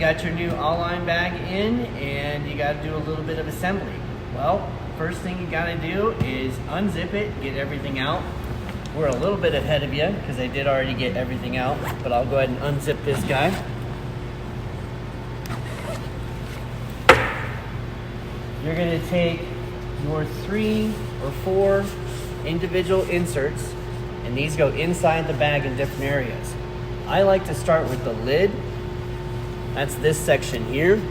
got your new Auline bag in and you got to do a little bit of assembly. Well, first thing you got to do is unzip it, get everything out. We're a little bit ahead of you because I did already get everything out, but I'll go ahead and unzip this guy. You're going to take your 3 or 4 individual inserts, and these go inside the bag in different areas. I like to start with the lid. That's this section here.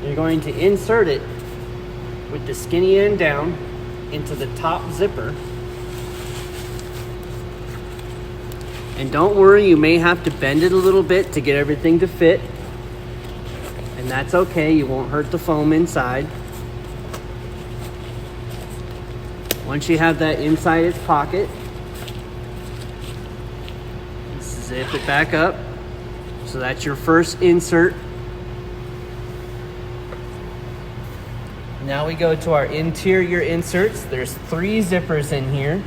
You're going to insert it with the skinny end down into the top zipper. And don't worry, you may have to bend it a little bit to get everything to fit. And that's okay, you won't hurt the foam inside. Once you have that inside its pocket, zip it back up. So that's your first insert. Now we go to our interior inserts. There's 3 zippers in here.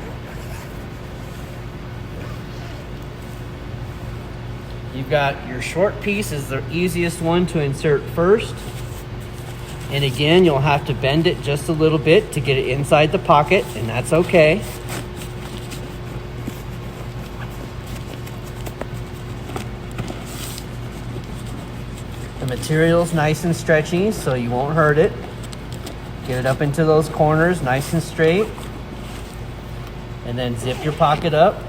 You've got your short piece is the easiest one to insert first. And again, you'll have to bend it just a little bit to get it inside the pocket, and that's okay. The material's nice and stretchy, so you won't hurt it. Get it up into those corners nice and straight. And then zip your pocket up.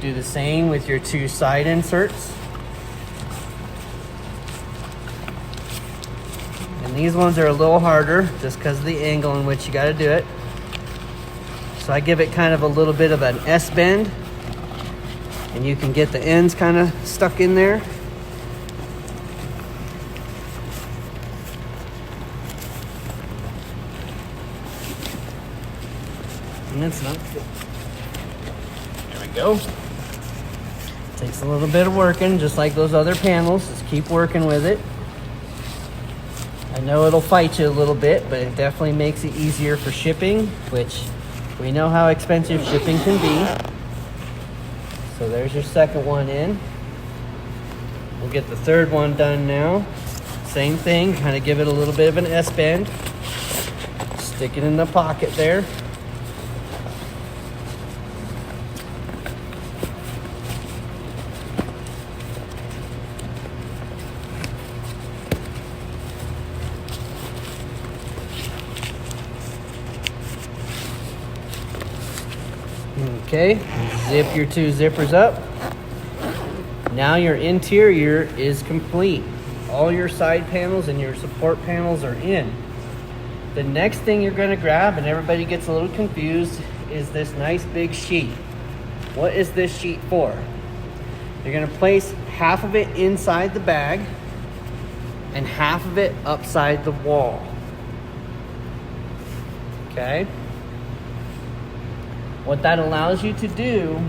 Do the same with your 2 side inserts. And these ones are a little harder just because of the angle in which you got to do it. So I give it kind of a little bit of an S bend, and you can get the ends kind of stuck in there. And it's not good. There we go. Takes a little bit of working, just like those other panels. Just keep working with it. I know it'll fight you a little bit, but it definitely makes it easier for shipping, which we know how expensive shipping can be. So there's your second one in. We'll get the third one done now. Same thing, kind of give it a little bit of an S bend. Stick it in the pocket there. Okay, zip your 2 zippers up. Now your interior is complete. All your side panels and your support panels are in. The next thing you're going to grab, and everybody gets a little confused, is this nice big sheet. What is this sheet for? You're going to place half of it inside the bag and half of it upside the wall. Okay? What that allows you to do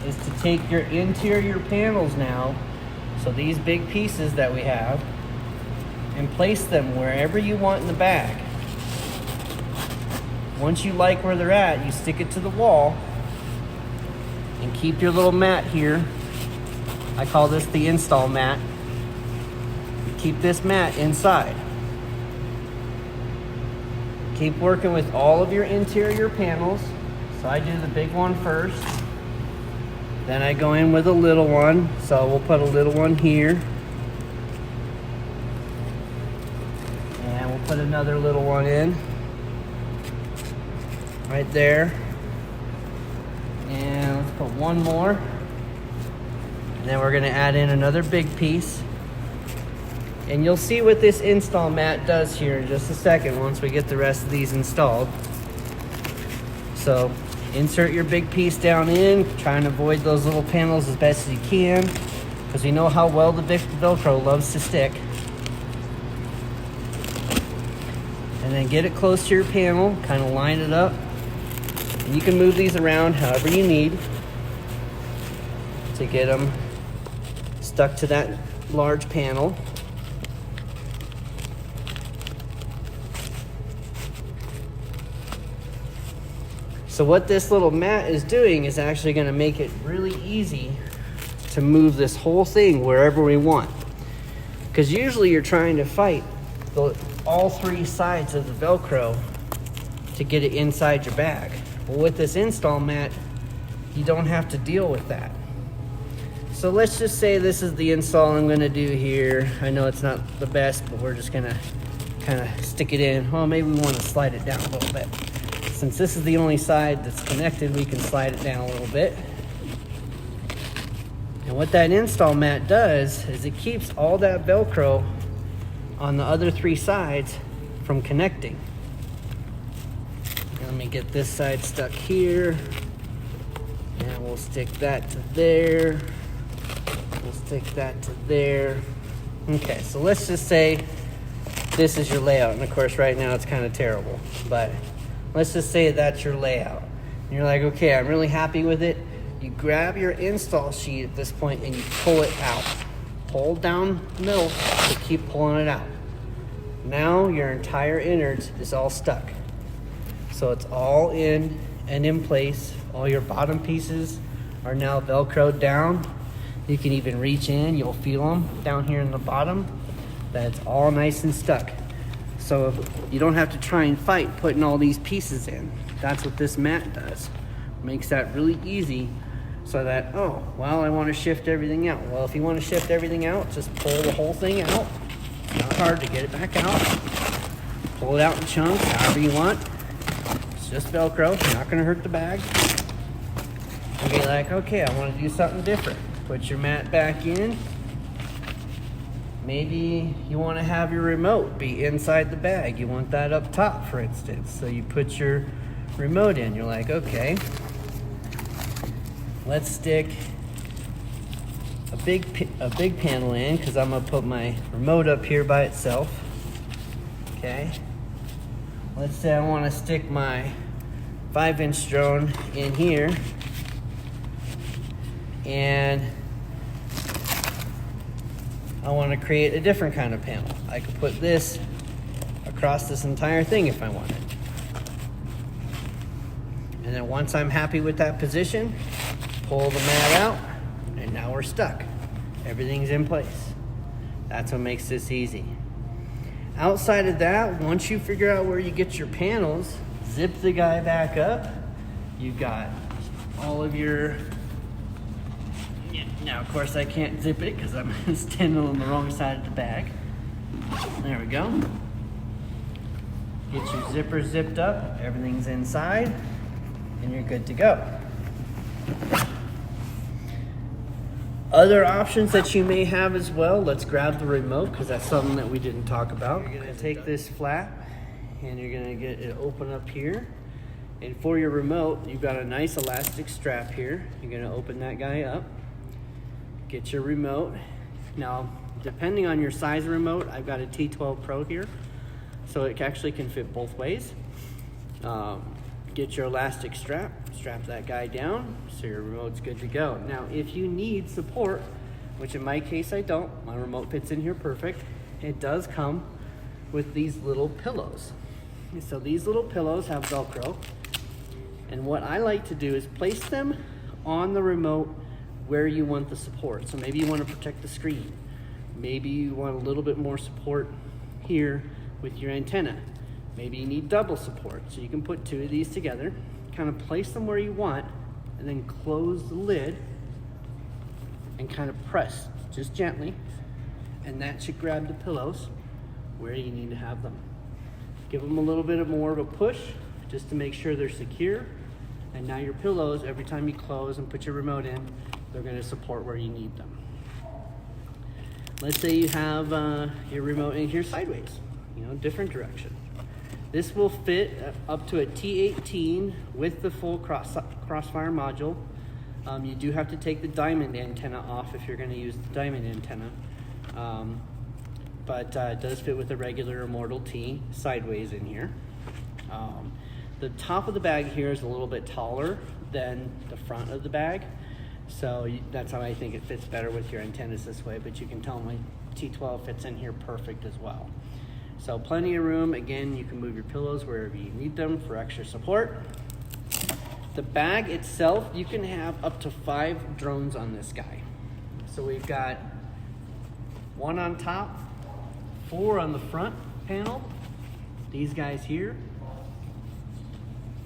is to take your interior panels now, so these big pieces that we have, and place them wherever you want in the bag. Once you like where they're at, you stick it to the wall and keep your little mat here. I call this the install mat. You keep this mat inside. Keep working with all of your interior panels. So I do the big one first, then I go in with a little one, so we'll put a little one here, and we'll put another little one in right there, and let's put one more, and then we're going to add in another big piece. And you'll see what this install mat does here in just a second once we get the rest of these installed. So insert your big piece down in, try and avoid those little panels as best as you can, because you know how well the Velcro loves to stick. And then get it close to your panel, kind of line it up. And you can move these around however you need to get them stuck to that large panel. So what this little mat is doing is actually going to make it really easy to move this whole thing wherever we want. Because usually you're trying to fight all three sides of the Velcro to get it inside your bag. Well, with this install mat, you don't have to deal with that. So let's just say this is the install I'm gonna do here. I know it's not the best, but we're just gonna kind of stick it in. Well, maybe we want to slide it down a little bit. Since this is the only side that's connected, we can slide it down a little bit. And what that install mat does is it keeps all that Velcro on the other three sides from connecting. Let me get this side stuck here. And we'll stick that to there. We'll stick that to there. Okay, so let's just say this is your layout. And of course, right now it's kind of terrible. But let's just say that's your layout. And you're like, okay, I'm really happy with it. You grab your install sheet at this point and you pull it out. Hold down the middle to keep pulling it out. Now your entire innards is all stuck. So it's all in and in place. All your bottom pieces are now Velcroed down. You can even reach in, you'll feel them down here in the bottom. That's all nice and stuck. So you don't have to try and fight putting all these pieces in. That's what this mat does. Makes that really easy so that, oh, well, I want to shift everything out. Well, if you want to shift everything out, just pull the whole thing out. It's not hard to get it back out. Pull it out in chunks, however you want. It's just Velcro, not going to hurt the bag. And be like, okay, I want to do something different. Put your mat back in. Maybe you want to have your remote be inside the bag. You want that up top, for instance. So you put your remote in. You're like, okay, let's stick a big panel in because I'm gonna put my remote up here by itself. Okay. Let's say I want to stick my 5-inch drone in here, and I want to create a different kind of panel. I could put this across this entire thing if I wanted. And then once I'm happy with that position, pull the mat out, and now we're stuck. Everything's in place. That's what makes this easy. Outside of that, once you figure out where you get your panels, zip the guy back up. You've got all of your... Now, of course, I can't zip it because I'm standing on the wrong side of the bag. There we go. Get your zipper zipped up, everything's inside, and you're good to go. Other options that you may have as well, let's grab the remote because that's something that we didn't talk about. You're gonna take this flap and you're gonna get it open up here. And for your remote, you've got a nice elastic strap here. You're gonna open that guy up. Get your remote. Now, depending on your size remote, I've got a T12 Pro here, so it actually can fit both ways. Get your elastic strap, strap that guy down, so your remote's good to go. Now, if you need support, which in my case I don't, my remote fits in here perfect, it does come with these little pillows. So these little pillows have Velcro, and what I like to do is place them on the remote where you want the support. So maybe you want to protect the screen. Maybe you want a little bit more support here with your antenna. Maybe you need double support. So you can put two of these together, kind of place them where you want, and then close the lid and kind of press just gently. And that should grab the pillows where you need to have them. Give them a little bit more of a push just to make sure they're secure. And now your pillows, every time you close and put your remote in, they're going to support where you need them. Let's say you have your remote in here sideways, different direction. This will fit up to a T18 with the full crossfire module. You do have to take the diamond antenna off if you're going to use the diamond antenna. But it does fit with a regular Immortal T sideways in here. The top of the bag here is a little bit taller than the front of the bag. So that's how I think it fits better with your antennas this way, but you can tell my T12 fits in here perfect as well. So plenty of room. Again, you can move your pillows wherever you need them for extra support. The bag itself, you can have up to 5 drones on this guy. So we've got 1 on top, 4 on the front panel, these guys here.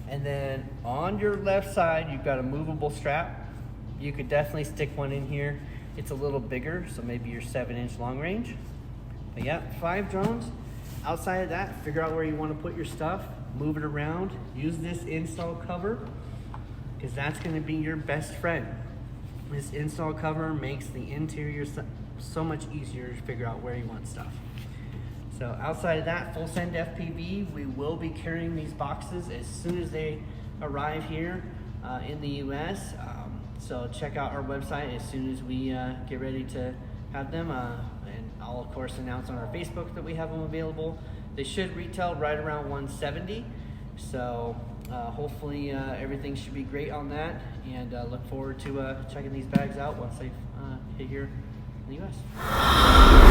And then on your left side, you've got a movable strap. You could definitely stick one in here. It's a little bigger, so maybe your 7-inch long range. But yeah, 5 drones. Outside of that, figure out where you want to put your stuff, move it around, use this install cover, because that's going to be your best friend. This install cover makes the interior so much easier to figure out where you want stuff. So outside of that, full send FPV, we will be carrying these boxes as soon as they arrive here in the US. So check out our website as soon as we get ready to have them. And I'll of course announce on our Facebook that we have them available. They should retail right around $170. So hopefully everything should be great on that, and look forward to checking these bags out once they hit here in the US.